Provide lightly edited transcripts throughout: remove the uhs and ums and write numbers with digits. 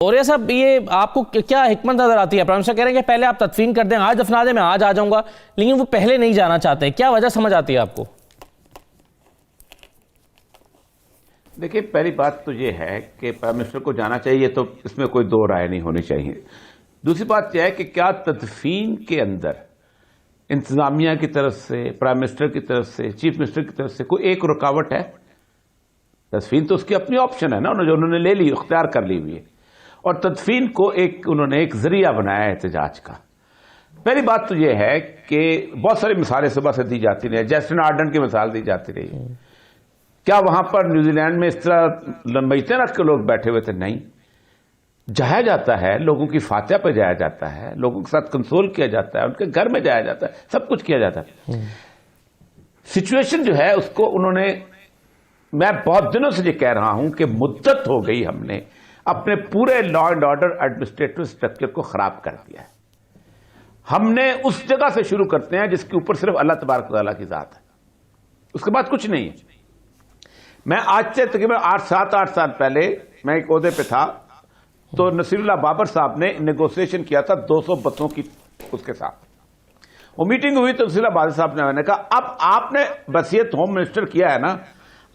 اور صاحب یہ آپ کو کیا حکمت نظر آتی ہے؟ پرائم منسٹر کہہ رہے ہیں کہ پہلے آپ تدفین کر دیں، آج دفنا دیں، میں آج آ جاؤں گا، لیکن وہ پہلے نہیں جانا چاہتے، کیا وجہ سمجھ آتی ہے آپ کو؟ دیکھیں، پہلی بات تو یہ ہے کہ پرائم منسٹر کو جانا چاہیے، تو اس میں کوئی دو رائے نہیں ہونی چاہیے۔ دوسری بات یہ ہے کہ کیا تدفین کے اندر انتظامیہ کی طرف سے، پرائم منسٹر کی طرف سے، چیف منسٹر کی طرف سے کوئی ایک رکاوٹ ہے؟ تدفین تو اس کی اپنی آپشن ہے نا، انہوں نے لے لی، اختیار کر لی ہوئی ہے، اور تدفین کو انہوں نے ایک ذریعہ بنایا ہے احتجاج کا۔ پہلی بات تو یہ ہے کہ بہت ساری مثالیں صبح سے دی جاتی رہی، جیسن آرڈن کی مثال دی جاتی رہی۔ کیا وہاں پر نیوزی لینڈ میں اس طرح لمبیتیں رکھ کے لوگ بیٹھے ہوئے تھے؟ نہیں، جایا جاتا ہے، لوگوں کی فاتحہ پہ جایا جاتا ہے، لوگوں کے ساتھ کنسول کیا جاتا ہے، ان کے گھر میں جایا جاتا ہے، سب کچھ کیا جاتا ہے۔ سچویشن جو ہے اس کو انہوں نے، میں بہت دنوں سے یہ کہہ رہا ہوں کہ مدت ہو گئی ہم نے اپنے پورے law and order administrative structure کو خراب کر دیا ہے۔ ہم نے اس جگہ سے شروع کرتے ہیں جس کے اوپر صرف اللہ تبارک و تعالیٰ کی ذات ہے، اس کے بعد کچھ نہیں ہے۔ میں آج سے تقریباً 8 سال پہلے میں ایک عہدے پہ تھا، تو نصیر اللہ بابر صاحب نے نیگوسیشن کیا تھا 200 بسوں کی اس کے ساتھ۔ وہ میٹنگ ہوئی تو نصیر اللہ بابر صاحب نے کہا اب آپ نے وصیت ہوم منسٹر کیا ہے نا،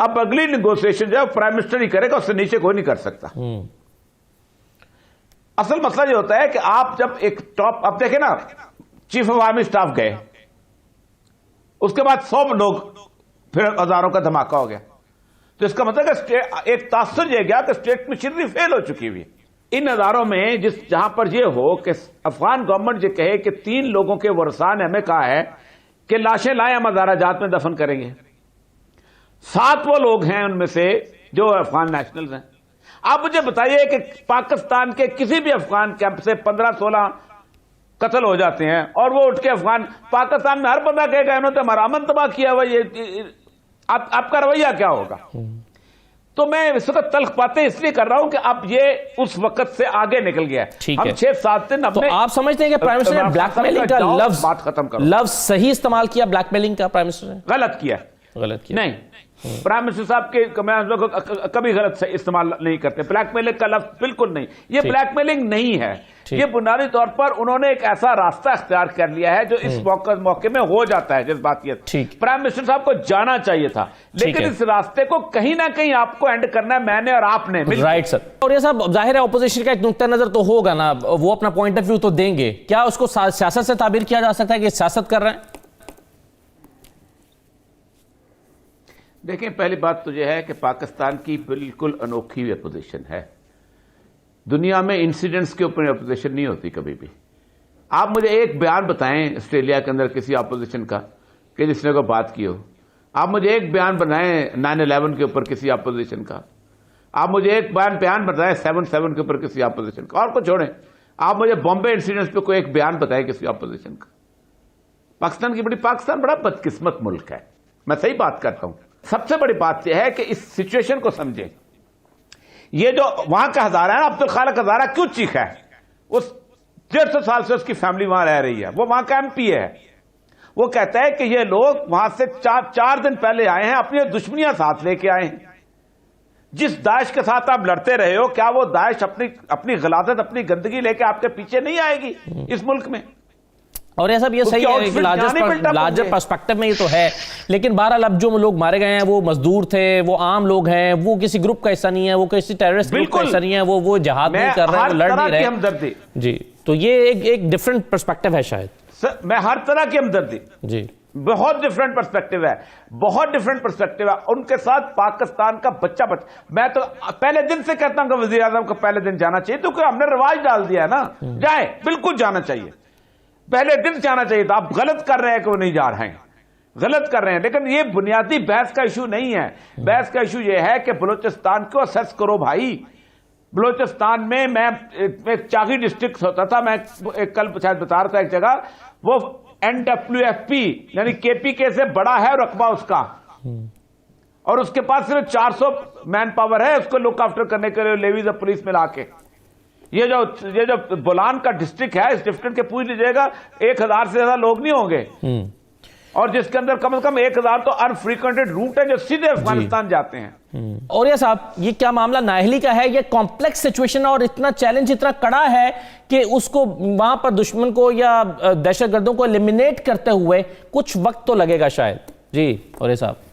اب اگلی نیگوسیشن جو ہے پرائم منسٹر ہی کرے گا، اس سے نیچے کوئی نہیں کر سکتا۔ اصل مسئلہ یہ ہوتا ہے کہ آپ جب ایک ٹاپ، اب دیکھیں نا، چیف آف آرمی اسٹاف گئے، اس کے بعد 100 لوگ، پھر ہزاروں کا دھماکہ ہو گیا، تو اس کا مطلب کہ ایک تاثر یہ گیا کہ اسٹیٹ مشینری فیل ہو چکی ہوئی۔ ان ہزاروں میں جہاں پر یہ ہو کہ افغان گورنمنٹ یہ کہے کہ 3 لوگوں کے ورثاء نے ہمیں کہا ہے کہ لاشیں لائیں، ہم ہزارہ جات میں دفن کریں گے، 7 وہ لوگ ہیں ان میں سے جو افغان نیشنلز ہیں۔ آپ مجھے بتائیے کہ پاکستان کے کسی بھی افغان کیمپ سے 15-16 قتل ہو جاتے ہیں، اور وہ اٹھ کے پاکستان میں ہر بندہ کہے گا انہوں نے ہمارا امن تباہ کیا ہوا، یہ آپ کا رویہ کیا ہوگا؟ تو میں اس وقت تلخ باتیں اس لیے کر رہا ہوں کہ اب یہ اس وقت سے آگے نکل گیا ہے۔ ہم 6-7 دن تو آپ سمجھتے ہیں کہ پرائم منسٹر نے بلیک میلنگ کا لفظ صحیح استعمال کیا؟ بلیک میلنگ کا پرائم منسٹر نے غلط کیا نہیں، پرائم منسٹر صاحب کے میں کبھی غلط استعمال نہیں کرتے، بلیک میلنگ کا لفظ بالکل نہیں، یہ بلیک میلنگ نہیں ہے، یہ بنیادی طور پر انہوں نے ایک ایسا راستہ اختیار کر لیا ہے جو اس موقع میں ہو جاتا ہے جذباتیت۔ پرائم منسٹر صاحب کو جانا چاہیے تھا، لیکن اس راستے کو کہیں نہ کہیں آپ کو اینڈ کرنا ہے، میں نے اور آپ نے۔ Right sir. اور یہ صاحب ظاہر ہے اپوزیشن کا ایک نقطہ نظر تو ہوگا نا، وہ اپنا پوائنٹ آف ویو تو دیں گے، کیا اس کو سیاست سے تعبیر کیا جا سکتا ہے کہ سیاست کر رہے ہیں؟ دیکھیں، پہلی بات تو یہ ہے کہ پاکستان کی بالکل انوکھی ہوئی اپوزیشن ہے، دنیا میں انسیڈنٹس کے اوپر اپوزیشن نہیں ہوتی کبھی بھی۔ آپ مجھے ایک بیان بتائیں آسٹریلیا کے اندر کسی اپوزیشن کا کہ جس نے کوئی بات کی ہو۔ آپ مجھے ایک بیان بتائیں 9/11 کے اوپر کسی اپوزیشن کا، آپ مجھے ایک بیان بتائیں 7/7 کے اوپر کسی اپوزیشن کا، اور کو چھوڑیں، آپ مجھے بامبے انسیڈنٹس پہ کوئی ایک بیان بتائیں کسی اپوزیشن کا۔ پاکستان بڑا بدقسمت ملک ہے، میں صحیح بات کرتا ہوں۔ سب سے بڑی بات یہ ہے کہ اس سچویشن کو سمجھیں۔ یہ جو وہاں کا ہزارہ ہے نا، عبدالخالق ہزارہ کیوں چیخا ہے؟ اس 150 سال سے اس کی فیملی وہاں رہ رہی ہے، وہ وہاں کا MP ہے۔ وہ کہتا ہے کہ یہ لوگ وہاں سے 4 دن پہلے آئے ہیں، اپنی دشمنیاں ساتھ لے کے آئے ہیں۔ جس داعش کے ساتھ آپ لڑتے رہے ہو، کیا وہ داعش اپنی غلاظت، اپنی گندگی لے کے آپ کے پیچھے نہیں آئے گی اس ملک میں؟ اور یہ سب یہ صحیح ہے کہ لارجر پرسپیکٹو میں یہ تو ہے، لیکن بہرحال اب جو لوگ مارے گئے ہیں وہ مزدور تھے، وہ عام لوگ ہیں، وہ کسی گروپ کا حصہ نہیں ہے، وہ کسی ٹیررسٹ گروپ کا حصہ نہیں ہے، وہ جہاد نہیں کر رہے، وہ لڑ نہیں رہے۔ جی، تو یہ ایک ڈیفرنٹ پرسپیکٹو ہے شاید۔ میں ہر طرح کی ہمدردی، جی، بہت ڈیفرنٹ پرسپیکٹو ہے، بہت ڈیفرنٹ پرسپیکٹو ہے ان کے ساتھ۔ پاکستان کا بچہ میں تو پہلے دن سے کہتا ہوں کہ وزیر اعظم کو پہلے دن جانا چاہیے، تو ہم نے رواج ڈال دیا ہے نا، جائیں، بالکل جانا چاہیے، پہلے دن جانا چاہیے تھا۔ آپ غلط کر رہے ہیں کہ وہ نہیں جا رہے ہیں، غلط کر رہے ہیں، لیکن یہ بنیادی بحث کا ایشو نہیں ہے۔ بحث کا ایشو یہ ہے کہ بلوچستان کو اسیس کرو بھائی۔ بلوچستان میں ایک چاغی ڈسٹرکٹ ہوتا تھا، میں کل شاید بتا رہا تھا ایک جگہ، وہ NWFP یعنی KPK سے بڑا ہے رقبہ اس کا، اور اس کے پاس صرف 400 مین پاور ہے اس کو لک آفٹر کرنے کے لیے، لیویز اور پولیس ملا کے۔ یہ جو بولان کا ڈسٹرکٹ ہے، اس ڈسٹرکٹ کے پوچھ لیجیے گا 1000 سے زیادہ لوگ نہیں ہوں گے۔ اور جس کے اندر کم از کم 1000 تو انفریکوینٹڈ روٹ ہیں جو سیدھے افغانستان جاتے ہیں۔ اور یہ صاحب یہ کیا معاملہ نااہلی کا ہے؟ یہ کمپلیکس سچویشن اور اتنا چیلنج اتنا کڑا ہے کہ اس کو وہاں پر دشمن کو یا دہشت گردوں کو ایلیمینیٹ کرتے ہوئے کچھ وقت تو لگے گا شاید۔ جی اور یہ صاحب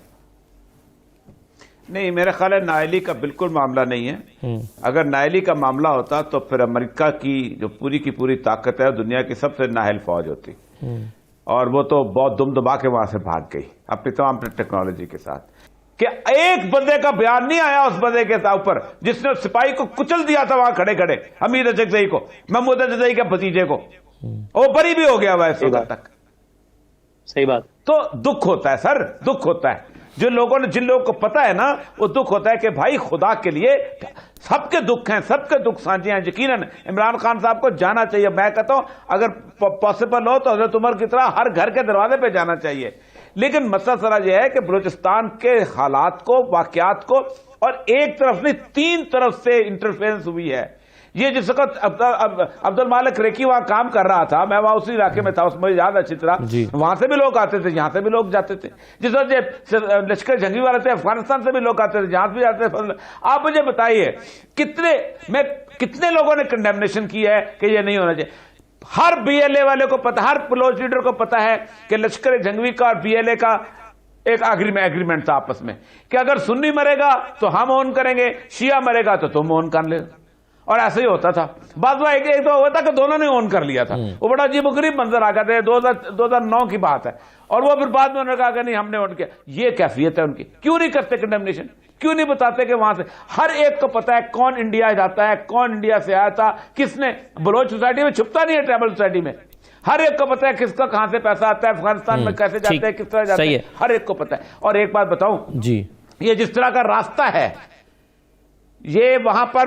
نہیں، میرا خیال ہے نااہلی کا بالکل معاملہ نہیں ہے۔ اگر نااہلی کا معاملہ ہوتا تو پھر امریکہ کی جو پوری کی پوری طاقت ہے دنیا کی سب سے نااہل فوج ہوتی، اور وہ تو بہت دم دبا کے وہاں سے بھاگ گئی اپنی تمام ٹیکنالوجی کے ساتھ، کہ ایک بندے کا بیان نہیں آیا اس بندے کے اوپر جس نے سپاہی کو کچل دیا تھا وہاں کھڑے کھڑے، حمید اچکزئی کو، محمود اچکزئی کے بھتیجے کو، وہ بری بھی ہو گیا ہوا ہے تک۔ صحیح بات۔ تو دکھ ہوتا ہے سر، دکھ ہوتا ہے جن لوگوں کو پتا ہے نا، وہ دکھ ہوتا ہے کہ بھائی خدا کے لیے سب کے دکھ ہیں، سب کے دکھ سانجے ہیں۔ یقیناً عمران خان صاحب کو جانا چاہیے، میں کہتا ہوں اگر پاسبل ہو تو حضرت عمر کی طرح ہر گھر کے دروازے پہ جانا چاہیے۔ لیکن مسئلہ سرا یہ ہے کہ بلوچستان کے حالات کو، واقعات کو، اور ایک طرف نہیں 3 طرف سے انٹرفیرنس ہوئی ہے۔ یہ جس وقت عبد المالک ریکی وہاں کام کر رہا تھا، میں وہاں اسی علاقے میں تھا، اس مجھے یاد اچھی طرح، وہاں سے بھی لوگ آتے تھے، یہاں سے بھی لوگ جاتے تھے۔ جس وقت لشکر جنگی والے تھے افغانستان سے بھی لوگ آتے تھے، جہاں بھی جاتے تھے۔ آپ مجھے بتائیے کتنے لوگوں نے کنڈیمنیشن کی ہے کہ یہ نہیں ہونا چاہیے؟ ہر بی ایل اے والے کو پتا، ہر بلوچ لیڈر کو پتا ہے کہ لشکر جنگی کا اور بی ایل اے کا ایک ایگریمنٹ تھا آپس میں کہ اگر سنی مرے گا تو ہم اون کریں گے، شیعہ مرے گا تو تم اون کر لے، اور ایسے ہی ہوتا تھا۔ بعض ایک تو ہوا تھا کہ دونوں نے اون کر لیا تھا، وہ بڑا عجیب و غریب منظر آ گیا تھا۔ 2009 کی بات ہے، اور وہ پھر بعد میں انہوں نے کہا کہ نہیں ہم نے اون کیا۔ یہ کیفیت ہے ان کی، کیوں نہیں کرتے کنڈیمنیشن؟ کیوں نہیں بتاتے کہ وہاں سے ہر ایک کو پتا ہے کون انڈیا جاتا ہے، کون انڈیا سے آیا تھا، کس نے؟ بلوچ سوسائٹی میں چھپتا نہیں ہے، ٹرائبل سوسائٹی میں ہر ایک کو پتا ہے کس کا کہاں سے پیسہ آتا ہے، افغانستان میں کیسے جاتے ہیں، کس طرح جاتے ہیں، ہر ایک کو پتا ہے۔ اور ایک بات بتاؤں، یہ جس طرح کا راستہ ہے، یہ وہاں پر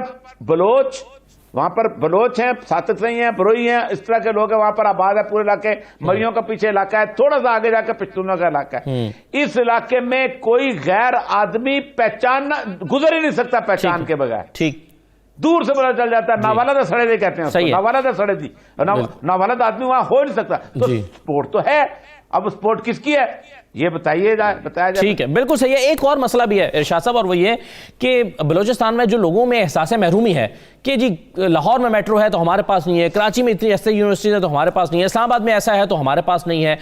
بلوچ ہیں، ساتکزئی ہیں، بروئی ہیں، اس طرح کے لوگ ہیں، وہاں پر آباد ہے پورے علاقے، مریوں کا پیچھے علاقہ ہے، تھوڑا سا آگے جا کے پشتونوں کا علاقہ ہے۔ اس علاقے میں کوئی غیر آدمی گزر ہی نہیں سکتا پہچان کے بغیر، دور سے پتا چل جاتا ہے۔ ناوالد سڑے دے کہتے ہیں، ناوالد سڑے دی، ناوالد آدمی وہاں ہو نہیں سکتا۔ تو سپورٹ تو ہے، اب سپورٹ کس کی ہے یہ بتایا جائے۔ ٹھیک ہے، بالکل صحیح ہے۔ ایک اور مسئلہ بھی ہے ارشاد صاحب، اور وہ یہ کہ بلوچستان میں جو لوگوں میں احساس محرومی ہے کہ جی لاہور میں میٹرو ہے تو ہمارے پاس نہیں ہے، کراچی میں اتنی ایسے یونیورسٹیز ہے تو ہمارے پاس نہیں ہے، اسلام آباد میں ایسا ہے تو ہمارے پاس نہیں ہے،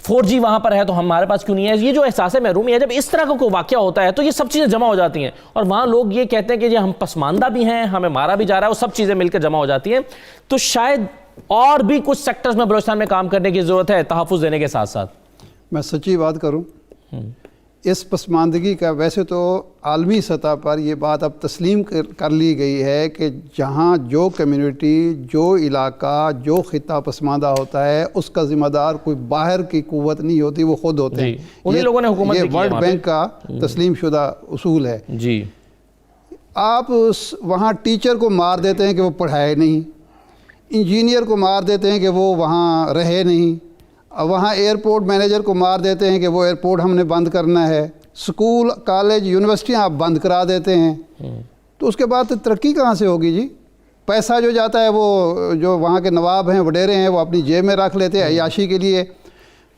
4G وہاں پر ہے تو ہمارے پاس کیوں نہیں ہے؟ یہ جو احساس محرومی ہے، جب اس طرح کا کوئی واقعہ ہوتا ہے تو یہ سب چیزیں جمع ہو جاتی ہیں، اور وہاں لوگ یہ کہتے ہیں کہ جی ہم پسماندہ بھی ہیں، ہمیں مارا بھی جا رہا ہے، وہ سب چیزیں مل کر جمع ہو جاتی ہیں۔ تو شاید اور بھی کچھ سیکٹرز میں بلوچستان میں کام کرنے کی ضرورت ہے، تحفظ دینے کے ساتھ ساتھ۔ میں سچی بات کروں، اس پسماندگی کا ویسے تو عالمی سطح پر یہ بات اب تسلیم کر لی گئی ہے کہ جہاں جو کمیونٹی، جو علاقہ، جو خطہ پسماندہ ہوتا ہے اس کا ذمہ دار کوئی باہر کی قوت نہیں ہوتی، وہ خود ہوتے ہیں۔ انہی لوگوں نے حکومت یہ ورلڈ بینک کا تسلیم شدہ اصول ہے۔ جی آپ وہاں ٹیچر کو مار دیتے ہیں کہ وہ پڑھائے نہیں، انجینئر کو مار دیتے ہیں کہ وہ وہاں رہے نہیں، وہاں ایئرپورٹ مینیجر کو مار دیتے ہیں کہ وہ ایئرپورٹ ہم نے بند کرنا ہے، سکول، کالج، یونیورسٹیاں آپ بند کرا دیتے ہیں، تو اس کے بعد ترقی کہاں سے ہوگی جی؟ پیسہ جو جاتا ہے وہ جو وہاں کے نواب ہیں، وڈیرے ہیں، وہ اپنی جیب میں رکھ لیتے ہیں عیاشی کے لیے۔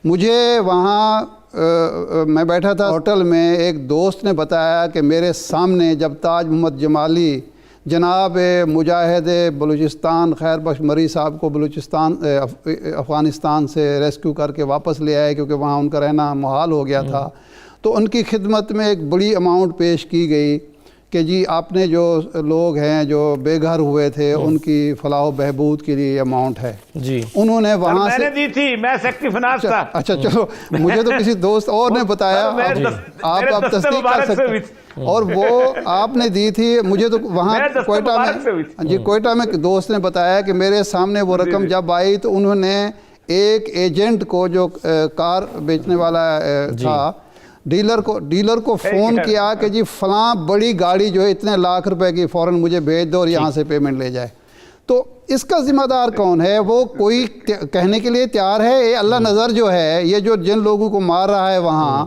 مجھے وہاں میں بیٹھا تھا ہوٹل میں، ایک دوست نے بتایا کہ میرے سامنے جب تاج محمد جمالی جناب مجاہد بلوچستان خیر بخش مری صاحب کو افغانستان سے ریسکیو کر کے واپس لے آئے کیونکہ وہاں ان کا رہنا محال ہو گیا تھا، تو ان کی خدمت میں ایک بڑی اماؤنٹ پیش کی گئی کہ جی آپ نے جو لوگ ہیں جو بے گھر ہوئے تھے ان کی فلاح و بہبود کے لیے اماؤنٹ ہے۔ جی انہوں نے وہاں سے میں نے دی تھی، میں سیکٹری فنانس تھا۔ اچھا چلو، مجھے تو کسی دوست اور نے بتایا، آپ تصدیق کر سکتے ہیں، اور وہ آپ نے دی تھی مجھے تو وہاں کوئٹہ میں، جی کوئٹہ میں دوست نے بتایا کہ میرے سامنے وہ رقم جب آئی تو انہوں نے ایک ایجنٹ کو جو کار بیچنے والا تھا، ڈیلر کو فون کیا کہ جی فلاں بڑی گاڑی جو ہے اتنے لاکھ روپے کی فوراً مجھے بھیج دو اور یہاں سے پیمنٹ لے جائے۔ تو اس کا ذمہ دار کون ہے؟ وہ کوئی کہنے کے لیے تیار ہے؟ یہ اللہ نظر جو ہے، یہ جو جن لوگوں کو مار رہا ہے وہاں،